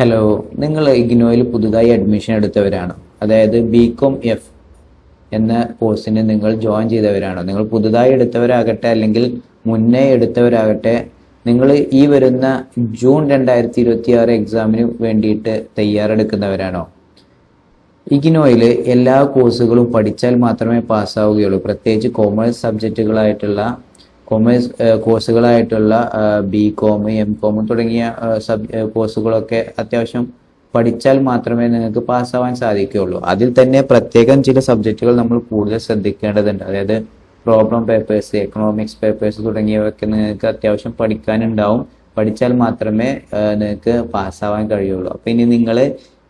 Hello, നിങ്ങൾ ഇഗ്നോയിൽ പുതുതായി admission എടുത്തവരാണോ? അതായത് ബികോം എഫ് എന്ന കോഴ്സിന് നിങ്ങൾ ജോയിൻ ചെയ്തവരാണോ? നിങ്ങൾ പുതുതായി എടുത്തവരാകട്ടെ അല്ലെങ്കിൽ മുന്നേ എടുത്തവരാകട്ടെ, നിങ്ങൾ ഈ വരുന്ന ജൂൺ 2026 എക്സാമിന് വേണ്ടിയിട്ട് തയ്യാറെടുക്കുന്നവരാണോ? ഇഗ്നോയിൽ എല്ലാ കോഴ്സുകളും പഠിച്ചാൽ മാത്രമേ പാസ്സാവുകയുള്ളൂ. പ്രത്യേകിച്ച് കൊമേഴ്സ് കോഴ്സുകളായിട്ടുള്ള ബികോം, എംകോം തുടങ്ങിയ കോഴ്സുകളൊക്കെ അത്യാവശ്യം പഠിച്ചാൽ മാത്രമേ നിങ്ങൾക്ക് പാസ്സാവാൻ സാധിക്കുകയുള്ളൂ. അതിൽ തന്നെ പ്രത്യേകം ചില സബ്ജക്റ്റുകൾ നമ്മൾ കൂടുതൽ ശ്രദ്ധിക്കേണ്ടതുണ്ട്. അതായത് പ്രോബ്ലം പേപ്പേഴ്സ്, എക്കണോമിക്സ് പേപ്പേഴ്സ് തുടങ്ങിയവയൊക്കെ നിങ്ങൾക്ക് അത്യാവശ്യം പഠിക്കാനുണ്ടാവും. പഠിച്ചാൽ മാത്രമേ നിങ്ങൾക്ക് പാസ്സാവാൻ കഴിയുള്ളൂ. അപ്പൊ ഇനി നിങ്ങൾ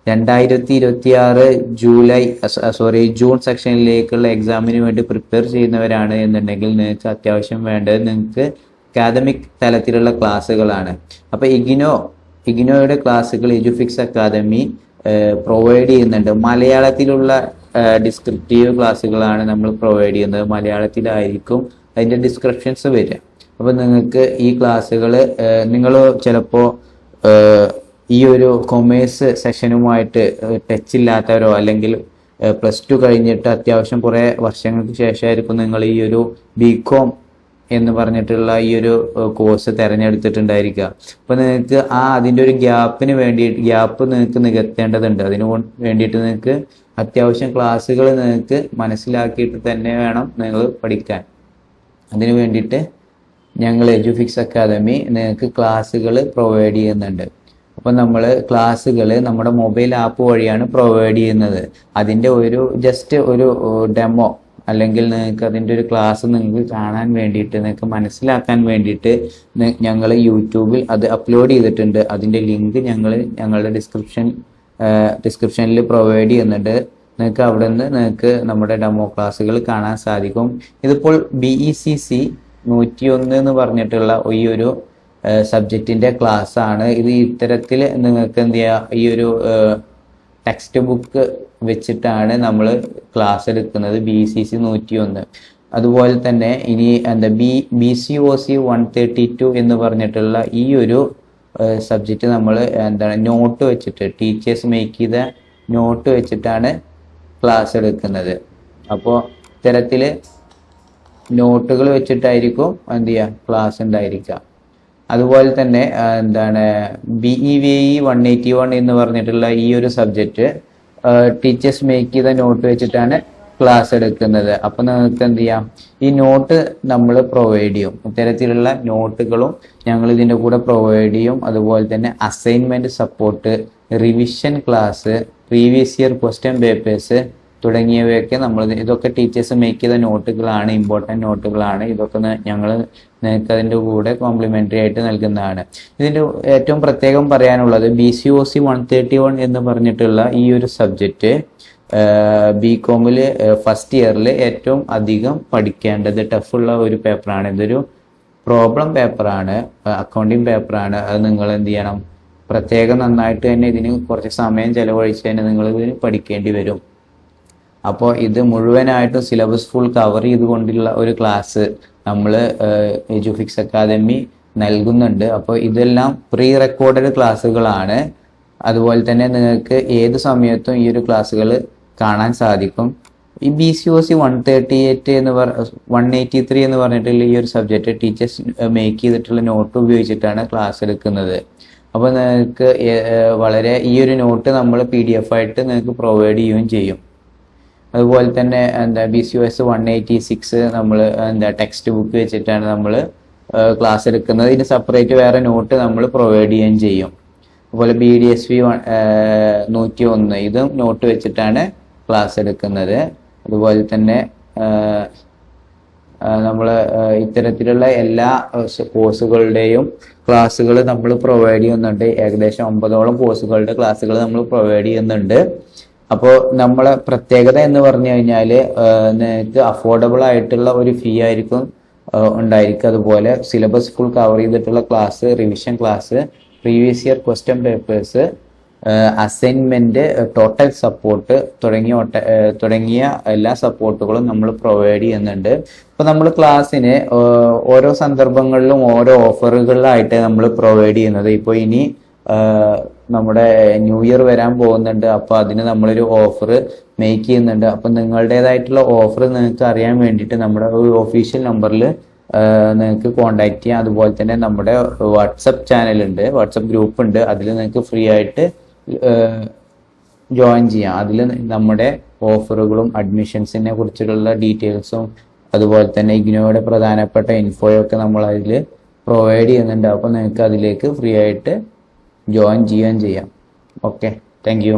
2026 ജൂൺ സെക്ഷനിലേക്കുള്ള എക്സാമിന് വേണ്ടി പ്രിപ്പയർ ചെയ്യുന്നവരാണ് എന്നുണ്ടെങ്കിൽ നിങ്ങൾക്ക് അത്യാവശ്യം വേണ്ടത് നിങ്ങൾക്ക് അക്കാദമിക് തലത്തിലുള്ള ക്ലാസ്സുകളാണ്. അപ്പൊ ഇഗ്നോയുടെ ക്ലാസ്സുകൾ എഡ്യൂഫിക്സ് അക്കാദമി പ്രൊവൈഡ് ചെയ്യുന്നുണ്ട്. മലയാളത്തിലുള്ള ഡിസ്ക്രിപ്റ്റീവ് ക്ലാസ്സുകളാണ് നമ്മൾ പ്രൊവൈഡ് ചെയ്യുന്നത്. മലയാളത്തിലായിരിക്കും അതിന്റെ ഡിസ്ക്രിപ്ഷൻസ് വരിക. അപ്പൊ നിങ്ങൾക്ക് ഈ ക്ലാസ്സുകൾ നിങ്ങൾ ചിലപ്പോ ഈ ഒരു കൊമേഴ്സ് സെഷനുമായിട്ട് ടച്ച് ഇല്ലാത്തവരോ അല്ലെങ്കിൽ +2 കഴിഞ്ഞിട്ട് അത്യാവശ്യം കുറെ വർഷങ്ങൾക്ക് ശേഷമായിരിക്കും നിങ്ങൾ ഈ ഒരു ബികോം എന്ന് പറഞ്ഞിട്ടുള്ള ഈ ഒരു കോഴ്സ് തിരഞ്ഞെടുത്തിട്ടുണ്ടായിരിക്കുക. അപ്പൊ നിങ്ങൾക്ക് അതിന്റെ ഒരു ഗ്യാപ്പ് നിങ്ങൾക്ക് നികത്തേണ്ടതുണ്ട്. അതിനു വേണ്ടിയിട്ട് നിങ്ങൾക്ക് അത്യാവശ്യം ക്ലാസ്സുകൾ നിങ്ങൾക്ക് മനസ്സിലാക്കിയിട്ട് തന്നെ വേണം നിങ്ങൾ പഠിക്കാൻ. അതിനു വേണ്ടിയിട്ട് ഞങ്ങൾ എഡ്യൂഫിക്സ് അക്കാദമി നിങ്ങൾക്ക് ക്ലാസ്സുകൾ പ്രൊവൈഡ് ചെയ്യുന്നുണ്ട്. അപ്പൊ നമ്മൾ ക്ലാസ്സുകൾ നമ്മുടെ മൊബൈൽ ആപ്പ് വഴിയാണ് പ്രൊവൈഡ് ചെയ്യുന്നത്. അതിന്റെ ജസ്റ്റ് ഒരു ഡെമോ അല്ലെങ്കിൽ നിങ്ങൾക്ക് അതിന്റെ ഒരു ക്ലാസ് നിങ്ങൾക്ക് കാണാൻ വേണ്ടിയിട്ട്, നിങ്ങൾക്ക് മനസ്സിലാക്കാൻ വേണ്ടിയിട്ട് ഞങ്ങൾ യൂട്യൂബിൽ അത് അപ്ലോഡ് ചെയ്തിട്ടുണ്ട്. അതിന്റെ ലിങ്ക് ഞങ്ങളുടെ ഡിസ്ക്രിപ്ഷനിൽ പ്രൊവൈഡ് ചെയ്യുന്നുണ്ട്. നിങ്ങൾക്ക് അവിടെ നിന്ന് നിങ്ങൾക്ക് നമ്മുടെ ഡെമോ ക്ലാസ്സുകൾ കാണാൻ സാധിക്കും. ഇതിപ്പോൾ BECC 101 എന്ന് പറഞ്ഞിട്ടുള്ള ഈ ഒരു സബ്ജക്റ്റിന്റെ ക്ലാസ് ആണ്. ഇത് ഇത്തരത്തിൽ നിങ്ങൾക്ക് എന്ത് ചെയ്യുക, ഈ ഒരു ടെക്സ്റ്റ് ബുക്ക് വെച്ചിട്ടാണ് നമ്മൾ ക്ലാസ് എടുക്കുന്നത്. BECC 101. അതുപോലെ തന്നെ ഇനി BCOC 132 എന്ന് പറഞ്ഞിട്ടുള്ള ഈ ഒരു സബ്ജക്റ്റ് നമ്മൾ നോട്ട് വെച്ചിട്ട്, ടീച്ചേഴ്സ് മേക്ക് ചെയ്ത നോട്ട് വെച്ചിട്ടാണ് ക്ലാസ് എടുക്കുന്നത്. അപ്പോൾ ഇത്തരത്തില് നോട്ടുകൾ വെച്ചിട്ടായിരിക്കും എന്ത് ചെയ്യുക, ക്ലാസ് ഉണ്ടായിരിക്കുക. അതുപോലെ തന്നെ BEVE 181 എന്ന് പറഞ്ഞിട്ടുള്ള ഈ ഒരു സബ്ജക്റ്റ് ടീച്ചേഴ്സ് മേക്ക് ചെയ്ത നോട്ട് വെച്ചിട്ടാണ് ക്ലാസ് എടുക്കുന്നത്. അപ്പൊ നിങ്ങൾക്ക് എന്ത് ചെയ്യാം, ഈ നോട്ട് നമ്മൾ പ്രൊവൈഡ് ചെയ്യും. ഇത്തരത്തിലുള്ള നോട്ടുകളും ഞങ്ങൾ ഇതിന്റെ കൂടെ പ്രൊവൈഡ് ചെയ്യും. അതുപോലെ തന്നെ assignment support, revision class, previous year question papers തുടങ്ങിയവയൊക്കെ ഇതൊക്കെ ടീച്ചേഴ്സ് മേക്ക് ചെയ്ത നോട്ടുകളാണ്, ഇമ്പോർട്ടൻറ്റ് നോട്ടുകളാണ്. ഇതൊക്കെ ഞങ്ങൾ നിങ്ങൾക്ക് അതിൻ്റെ കൂടെ കോംപ്ലിമെന്ററി ആയിട്ട് നൽകുന്നതാണ്. ഇതിൻ്റെ ഏറ്റവും പ്രത്യേകം പറയാനുള്ളത് BCOC 131 എന്ന് പറഞ്ഞിട്ടുള്ള ഈ ഒരു സബ്ജക്റ്റ് ബികോമിൽ ഫസ്റ്റ് ഇയറിൽ ഏറ്റവും അധികം പഠിക്കേണ്ടത് ടഫുള്ള ഒരു പേപ്പറാണ്. ഇതൊരു പ്രോബ്ലം പേപ്പറാണ്, അക്കൗണ്ടിങ് പേപ്പറാണ്. അത് നിങ്ങൾ എന്ത് ചെയ്യണം, പ്രത്യേകം നന്നായിട്ട് തന്നെ ഇതിന് കുറച്ച് സമയം ചെലവഴിച്ച് തന്നെ നിങ്ങൾ ഇതിന് പഠിക്കേണ്ടി വരും. അപ്പോൾ ഇത് മുഴുവനായിട്ടും സിലബസ് ഫുൾ കവർ ചെയ്തുകൊണ്ടുള്ള ഒരു ക്ലാസ് നമ്മൾ എഡ്യൂഫിക്സ് അക്കാദമി നൽകുന്നുണ്ട്. അപ്പോൾ ഇതെല്ലാം പ്രീ റെക്കോർഡഡ് ക്ലാസ്സുകളാണ്. അതുപോലെ തന്നെ നിങ്ങൾക്ക് ഏത് സമയത്തും ഈ ഒരു ക്ലാസ്സുകൾ കാണാൻ സാധിക്കും. ഈ BCOC 183 എന്ന് പറഞ്ഞിട്ടുള്ള ഈ ഒരു സബ്ജക്റ്റ് ടീച്ചേഴ്സ് മേക്ക് ചെയ്തിട്ടുള്ള നോട്ട് ഉപയോഗിച്ചിട്ടാണ് ക്ലാസ് എടുക്കുന്നത്. അപ്പോൾ നിങ്ങൾക്ക് ഈ ഒരു നോട്ട് നമ്മൾ PDF ആയിട്ട് നിങ്ങൾക്ക് പ്രൊവൈഡ് ചെയ്യുകയും ചെയ്യും. അതുപോലെ തന്നെ BCOS 186 നമ്മൾ ടെക്സ്റ്റ് ബുക്ക് വെച്ചിട്ടാണ് നമ്മൾ ക്ലാസ് എടുക്കുന്നത്. ഇതിന് സെപ്പറേറ്റ് വേറെ നോട്ട് നമ്മൾ പ്രൊവൈഡ് ചെയ്യുകയും ചെയ്യും. അതുപോലെ BDSV 101 ഇതും നോട്ട് വെച്ചിട്ടാണ് ക്ലാസ് എടുക്കുന്നത്. അതുപോലെ തന്നെ നമ്മൾ ഇത്തരത്തിലുള്ള എല്ലാ കോഴ്സുകളുടെയും ക്ലാസ്സുകൾ നമ്മൾ പ്രൊവൈഡ് ചെയ്യുന്നുണ്ട്. ഏകദേശം 9ഓളം കോഴ്സുകളുടെ ക്ലാസ്സുകൾ നമ്മൾ പ്രൊവൈഡ് ചെയ്യുന്നുണ്ട്. അപ്പോൾ നമ്മളെ പ്രത്യേകത എന്ന് പറഞ്ഞു കഴിഞ്ഞാൽ നിങ്ങൾക്ക് അഫോർഡബിൾ ആയിട്ടുള്ള ഒരു ഫീ ആയിരിക്കും ഉണ്ടായിരിക്കും. അതുപോലെ സിലബസ് ഫുൾ കവർ ചെയ്തിട്ടുള്ള class, revision class, previous year question papers, assignment, total support തുടങ്ങിയ എല്ലാ സപ്പോർട്ടുകളും നമ്മൾ പ്രൊവൈഡ് ചെയ്യുന്നുണ്ട്. ഇപ്പൊ നമ്മൾ ക്ലാസ്സിന് ഓരോ സന്ദർഭങ്ങളിലും ഓരോ ഓഫറുകളിലായിട്ട് നമ്മൾ പ്രൊവൈഡ് ചെയ്യുന്നത്. ഇപ്പോൾ ഇനി നമ്മുടെ ന്യൂ ഇയർ വരാൻ പോകുന്നുണ്ട്. അപ്പോൾ അതിന് നമ്മളൊരു ഓഫർ മേക്ക് ചെയ്യുന്നുണ്ട്. അപ്പം നിങ്ങളുടേതായിട്ടുള്ള ഓഫർ നിങ്ങൾക്ക് അറിയാൻ വേണ്ടിയിട്ട് നമ്മുടെ ഒരു ഒഫീഷ്യൽ നമ്പറിൽ നിങ്ങൾക്ക് കോണ്ടാക്ട് ചെയ്യാം. അതുപോലെ തന്നെ നമ്മുടെ വാട്സപ്പ് ചാനലുണ്ട്, വാട്സപ്പ് ഗ്രൂപ്പ് ഉണ്ട്, അതിൽ നിങ്ങൾക്ക് ഫ്രീ ആയിട്ട് ജോയിൻ ചെയ്യാം. അതിൽ നമ്മുടെ ഓഫറുകളും അഡ്മിഷൻസിനെ കുറിച്ചുള്ള ഡീറ്റെയിൽസും അതുപോലെ തന്നെ ഇഗ്നോയുടെ പ്രധാനപ്പെട്ട ഇൻഫോയൊക്കെ നമ്മൾ അതിൽ പ്രൊവൈഡ് ചെയ്യുന്നുണ്ട്. അപ്പോൾ നിങ്ങൾക്ക് അതിലേക്ക് ഫ്രീ ആയിട്ട് ജോയിൻ ചെയ്യാൻ ചെയ്യാം. Okay, thank you.